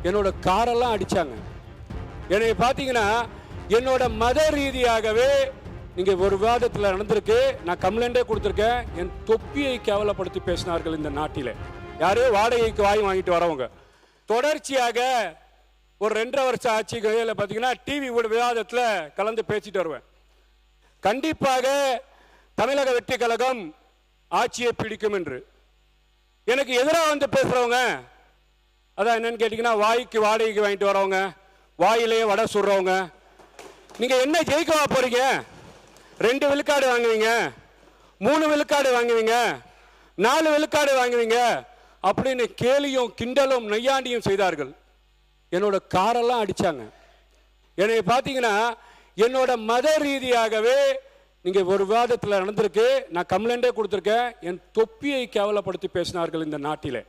என்னோட காரெல்லாம் அடிச்சாங்க. என்னை பார்த்தீங்கன்னா என்னோட மத ரீதியாகவே நீங்க ஒரு விவாதத்தில் நடந்திருக்கு, நான் கம்ப்ளைண்டே கொடுத்துருக்கேன். என் தொப்பியை கேவலப்படுத்தி பேசினார்கள் இந்த நாட்டில். யாரு? வாடகைக்கு வாங்கிட்டு வரவங்க. தொடர்ச்சியாக ஒரு 2.5 வருஷம் ஆட்சி பார்த்தீங்கன்னா டிவி விவாதத்தில் கலந்து பேசிட்டு வருவேன். கண்டிப்பாக தமிழக வெற்றி கழகம் ஆட்சியை பிடிக்கும் என்று. எனக்கு எதிராக வந்து பேசுறவங்க அதான் என்னன்னு கேட்டீங்கன்னா, வாய்க்கு வாடகைக்கு வாங்கிட்டு வரவங்க, வாயிலேயே வடை சுடுறவங்க. நீங்க என்ன ஜெயிக்கவா போறீங்க? 2 விழுக்காடு வாங்குவீங்க, 3 விழுக்காடு வாங்குவீங்க, 4 விழுக்காடு வாங்குவீங்க அப்படின்னு கேலியும் கிண்டலும் நையாண்டியும் செய்தார்கள். என்னோட காரெல்லாம் அடிச்சாங்க. என்னை பார்த்தீங்கன்னா என்னோட மத ரீதியாகவே நீங்க ஒரு விவாதத்தில் நடந்திருக்கு, நான் கம்ப்ளைண்டே கொடுத்துருக்கேன். என் தொப்பியை கேவலப்படுத்தி பேசினார்கள் இந்த நாட்டில்.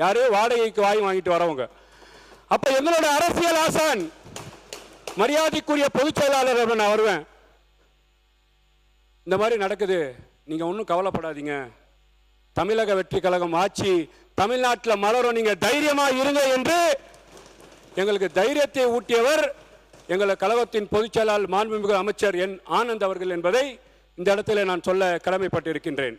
யாரு? வாடகைக்கு வாங்கிட்டு வரவங்க. அப்ப எங்களோட அரசியல் ஆசான் மரியாதைக்குரிய பொதுச் செயலாளர் நான் வருவேன். இந்த மாதிரி நடக்குது, நீங்க ஒன்றும் கவலைப்படாதீங்க, தமிழக வெற்றி கழகம் ஆட்சி தமிழ்நாட்டில் மலரும், நீங்க தைரியமா இருங்க என்று எங்களுக்கு தைரியத்தை ஊட்டியவர் எங்கள் கழகத்தின் பொதுச் செயலாளர் மாண்புமிகு அமைச்சர் என் ஆனந்த் அவர்கள் என்பதை இந்த இடத்துல நான் சொல்ல கடமைப்பட்டிருக்கின்றேன்.